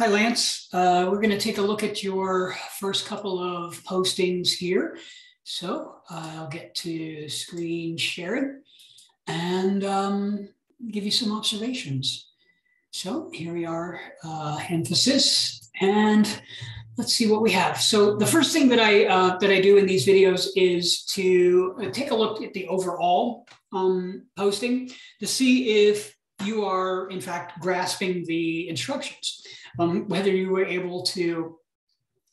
Hi, Lance. We're going to take a look at your first couple of postings here. So I'll get to screen sharing and give you some observations. So here we are, emphasis, and let's see what we have. So the first thing that I do in these videos is to take a look at the overall posting to see if you are in fact grasping the instructions, whether you were able to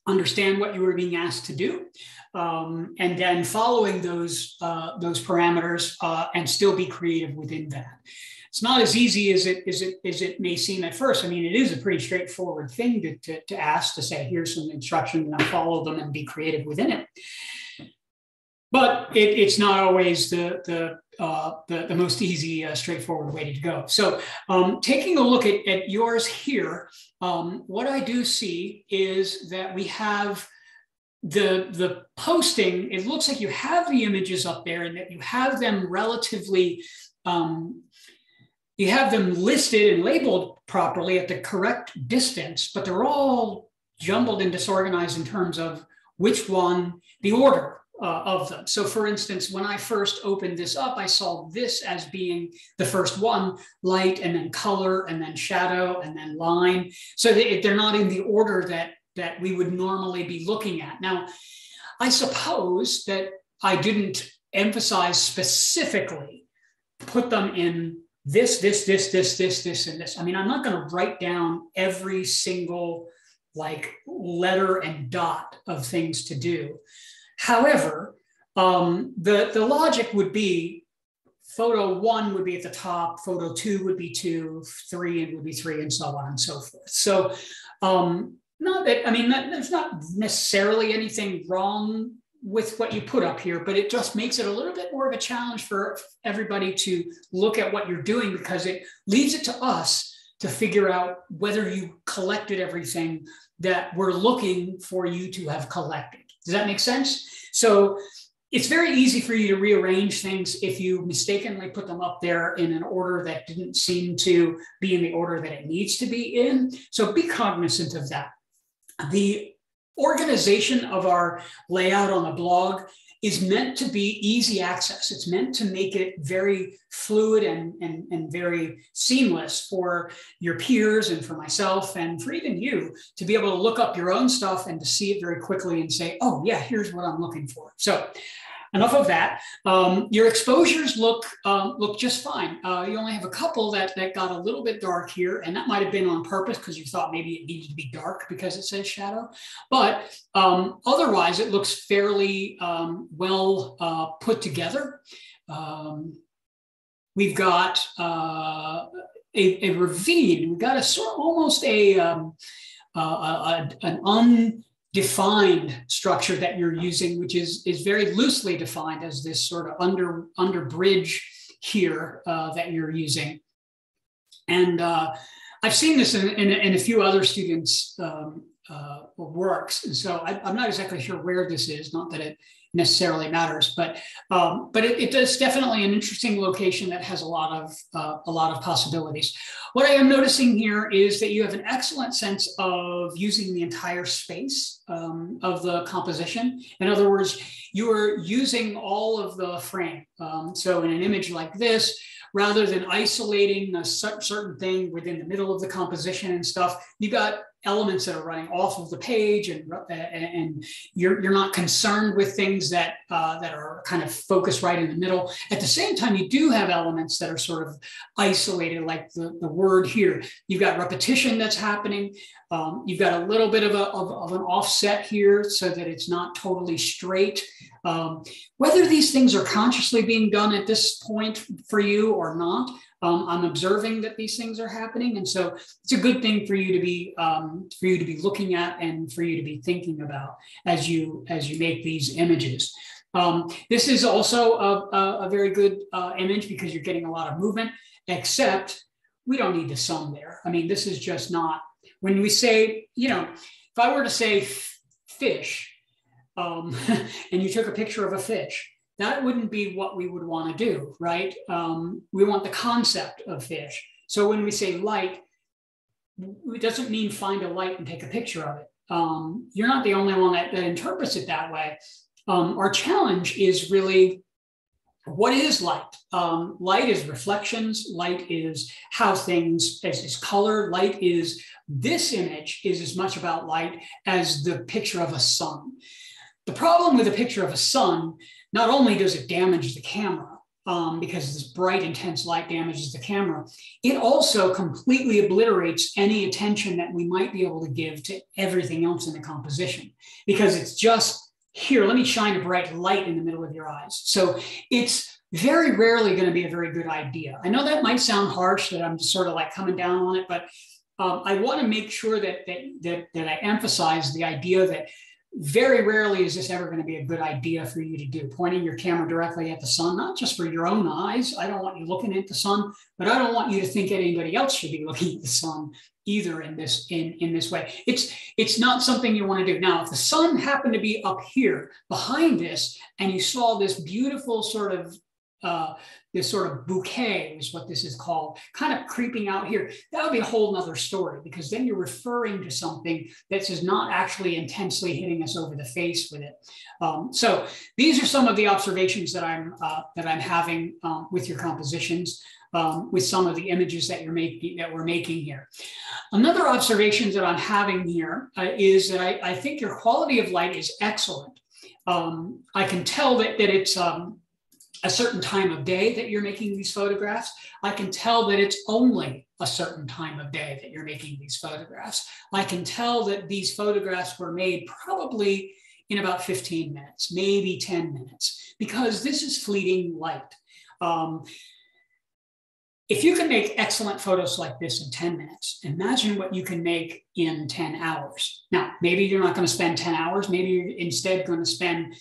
understand what you were being asked to do, and then following those parameters and still be creative within that. It's not as easy as it may seem at first. I mean, it is a pretty straightforward thing to ask, to say, here's some instructions and follow them and be creative within it. But it's not always the most easy, straightforward way to go. So taking a look at yours here, what I do see is that we have the posting. It looks like you have the images up there and that you have them relatively, you have them listed and labeled properly at the correct distance, but they're all jumbled and disorganized in terms of which one, the order of them. So for instance, when I first opened this up, I saw this as being the first one, light and then color and then shadow and then line. So they're not in the order that we would normally be looking at. Now, I suppose that I didn't emphasize specifically, put them in this, and this. I mean, I'm not going to write down every single like letter and dot of things to do. However, the logic would be photo 1 would be at the top, photo 2 would be 2, 3 would be 3, and so on and so forth. So not that, I mean, there's not necessarily anything wrong with what you put up here, but it just makes it a little bit more of a challenge for everybody to look at what you're doing, because it leaves it to us to figure out whether you collected everything that we're looking for you to have collected. Does that make sense? So it's very easy for you to rearrange things if you mistakenly put them up there in an order that didn't seem to be in the order that it needs to be in. So be cognizant of that. The organization of our layout on the blog is meant to be easy access. It's meant to make it very fluid and very seamless for your peers and for myself and for even you to be able to look up your own stuff and to see it very quickly and say, oh yeah, here's what I'm looking for. So enough of that. Your exposures look just fine. You only have a couple that got a little bit dark here, and that might have been on purpose because you thought maybe it needed to be dark because it says shadow. But otherwise, it looks fairly well put together. We've got a ravine. We've got a sort of almost an undefined structure that you're using, which is very loosely defined as this sort of under bridge here that you're using. And I've seen this in a few other students' works. And so I'm not exactly sure where this is, not that it necessarily matters, but it is definitely an interesting location that has a lot of possibilities. What I am noticing here is that you have an excellent sense of using the entire space of the composition. In other words, you are using all of the frame. So in an image like this, rather than isolating a certain thing within the middle of the composition and stuff, you got elements that are running off of the page, and you're not concerned with things that are kind of focused right in the middle. At the same time, you do have elements that are sort of isolated, like the word here. You've got repetition that's happening. You've got a little bit of an offset here so that it's not totally straight. Whether these things are consciously being done at this point for you or not, I'm observing that these things are happening, and so it's a good thing for you to be looking at and for you to be thinking about as you make these images. This is also a very good image because you're getting a lot of movement, except we don't need the sum there. I mean, this is just not, when we say, you know, if I were to say fish, and you took a picture of a fish, that wouldn't be what we would want to do, right? We want the concept of fish. So when we say light, it doesn't mean find a light and take a picture of it. You're not the only one that interprets it that way. Our challenge is really, what is light? Light is reflections. Light is how things is color. Light is, this image is as much about light as the picture of a sun. The problem with a picture of a sun, not only does it damage the camera, because this bright, intense light damages the camera, it also completely obliterates any attention that we might be able to give to everything else in the composition, because it's just, here, let me shine a bright light in the middle of your eyes. So it's very rarely going to be a very good idea. I know that might sound harsh, that I'm just sort of like coming down on it, but I want to make sure that I emphasize the idea that very rarely is this ever going to be a good idea for you to do, pointing your camera directly at the sun, not just for your own eyes. I don't want you looking at the sun, but I don't want you to think anybody else should be looking at the sun either in this way. It's not something you want to do. Now, if the sun happened to be up here behind this, and you saw this beautiful sort of bouquet is what this is called, kind of creeping out here, that would be a whole nother story, because then you're referring to something that's just not actually intensely hitting us over the face with it. So these are some of the observations that I'm having with your compositions, with some of the images that we're making here. Another observation that I'm having here is that I think your quality of light is excellent. I can tell that it's a certain time of day that you're making these photographs. I can tell that it's only a certain time of day that you're making these photographs. I can tell that these photographs were made probably in about 15 minutes, maybe 10 minutes, because this is fleeting light. If you can make excellent photos like this in 10 minutes, imagine what you can make in 10 hours. Now, maybe you're not going to spend 10 hours. Maybe you're instead going to spend,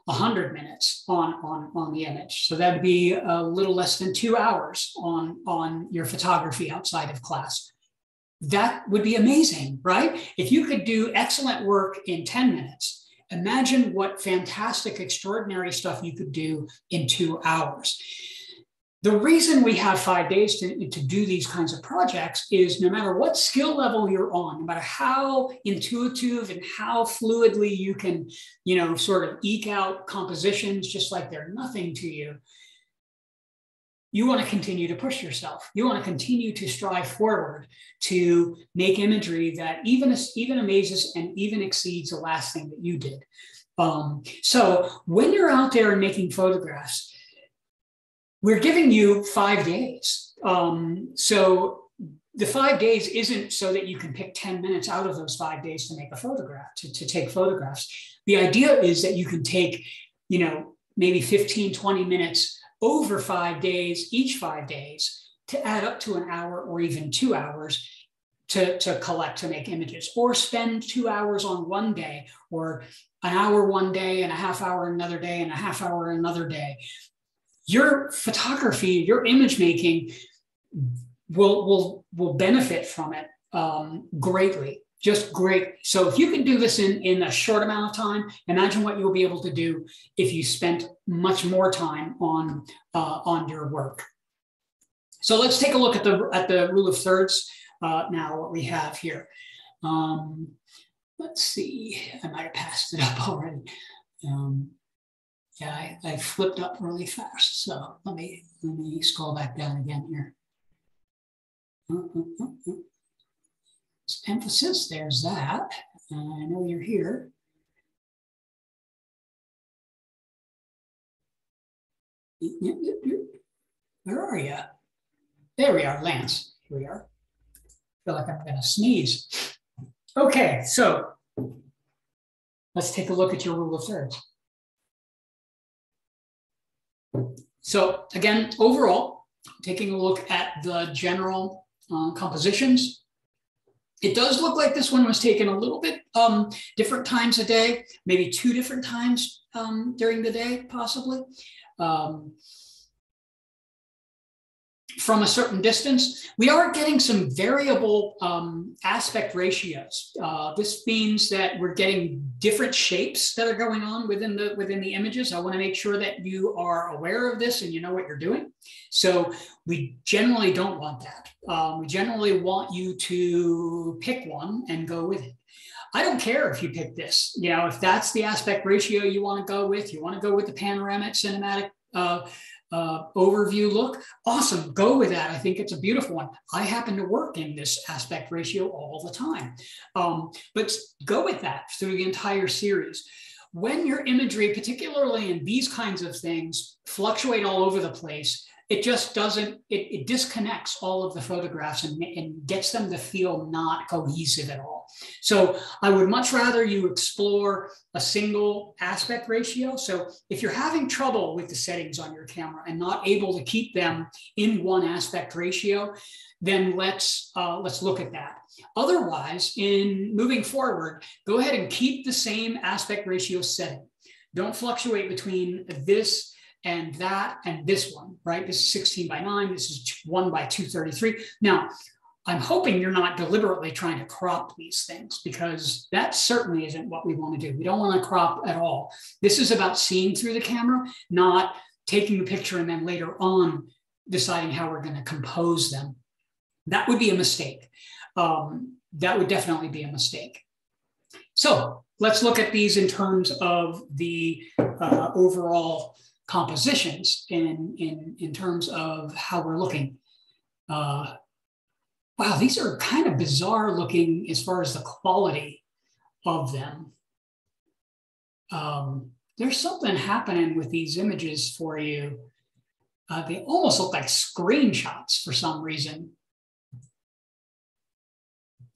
100 minutes on the image. So that'd be a little less than 2 hours on your photography outside of class. That would be amazing, right? If you could do excellent work in 10 minutes, imagine what fantastic, extraordinary stuff you could do in 2 hours. The reason we have 5 days to do these kinds of projects is no matter what skill level you're on, no matter how intuitive and how fluidly you can, sort of eke out compositions just like they're nothing to you, you want to continue to push yourself. You want to continue to strive forward to make imagery that even amazes and even exceeds the last thing that you did. So when you're out there and making photographs, we're giving you 5 days. So the 5 days isn't so that you can pick 10 minutes out of those 5 days to make a photograph, to take photographs. The idea is that you can take, maybe 15, 20 minutes over 5 days, each 5 days, to add up to an hour or even 2 hours to collect, to make images, or spend 2 hours on one day, or an hour one day and a half hour another day and a half hour another day. Your photography, your image making will benefit from it greatly, just great. So if you can do this in a short amount of time, imagine what you'll be able to do if you spent much more time on your work. So let's take a look at the rule of thirds now, what we have here. Let's see, I might have passed it up already. Yeah, I flipped up really fast. So let me scroll back down again here. Emphasis, there's that. I know you're here. Where are you? There we are, Lance. Here we are. I feel like I'm gonna sneeze. Okay, so let's take a look at your rule of thirds. So again, overall, taking a look at the general compositions, it does look like this one was taken a little bit different times a day, maybe 2 different times during the day, possibly. from a certain distance, we are getting some variable aspect ratios. This means that we're getting different shapes that are going on within the images. I want to make sure that you are aware of this and you know what you're doing. So we generally don't want that. We generally want you to pick one and go with it. I don't care if you pick this. You know, if that's the aspect ratio you want to go with, you want to go with the panoramic cinematic overview look, awesome, go with that. I think it's a beautiful one. I happen to work in this aspect ratio all the time, but go with that through the entire series. When your imagery, particularly in these kinds of things, fluctuate all over the place, it just doesn't, it disconnects all of the photographs and gets them to feel not cohesive at all. So I would much rather you explore a single aspect ratio. So if you're having trouble with the settings on your camera and not able to keep them in one aspect ratio, then let's look at that. Otherwise, in moving forward, go ahead and keep the same aspect ratio setting. Don't fluctuate between this and that and this one, right? This is 16:9, this is 1:233. Now, I'm hoping you're not deliberately trying to crop these things, because that certainly isn't what we want to do. We don't want to crop at all. This is about seeing through the camera, not taking the picture and then later on deciding how we're going to compose them. That would be a mistake. That would definitely be a mistake. So let's look at these in terms of the overall compositions in terms of how we're looking. Wow, these are kind of bizarre looking as far as the quality of them. There's something happening with these images for you. They almost look like screenshots for some reason.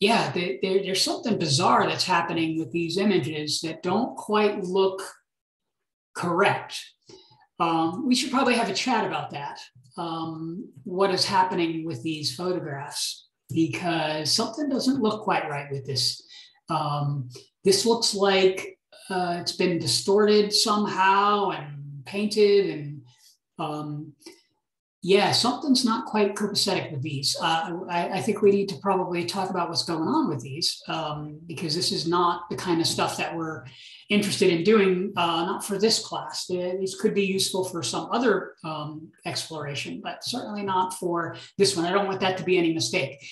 Yeah, there's something bizarre that's happening with these images that don't quite look correct. We should probably have a chat about that. What is happening with these photographs? Because something doesn't look quite right with this. This looks like it's been distorted somehow and painted, and yeah, something's not quite copacetic with these. I think we need to probably talk about what's going on with these, because this is not the kind of stuff that we're interested in doing, not for this class. These could be useful for some other exploration, but certainly not for this one. I don't want that to be any mistake.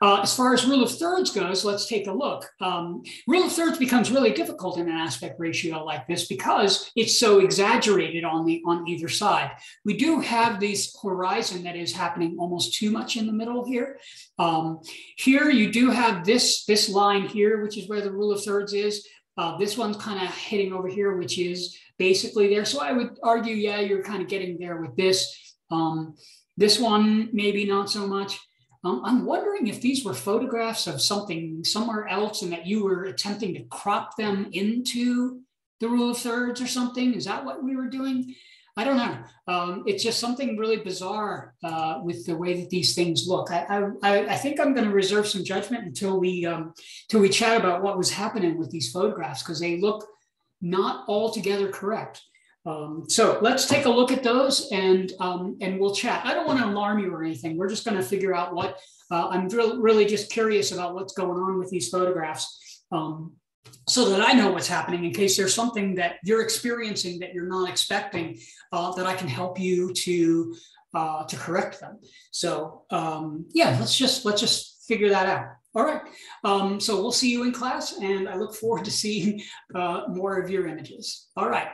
As far as rule of thirds goes, let's take a look. Rule of thirds becomes really difficult in an aspect ratio like this because it's so exaggerated on either side. We do have this horizon that is happening almost too much in the middle here. Here you do have this line here, which is where the rule of thirds is. This one's kind of hitting over here, which is basically there. So I would argue, yeah, you're kind of getting there with this. This one, maybe not so much. I'm wondering if these were photographs of something somewhere else and that you were attempting to crop them into the rule of thirds or something. Is that what we were doing? I don't know. It's just something really bizarre with the way that these things look. I think I'm going to reserve some judgment until we chat about what was happening with these photographs, because they look not altogether correct. So let's take a look at those and we'll chat. I don't want to alarm you or anything. We're just going to figure out what, I'm really just curious about what's going on with these photographs. So that I know what's happening in case there's something that you're experiencing that you're not expecting, that I can help you to correct them. So yeah, let's just figure that out. All right. So we'll see you in class, and I look forward to seeing more of your images. All right.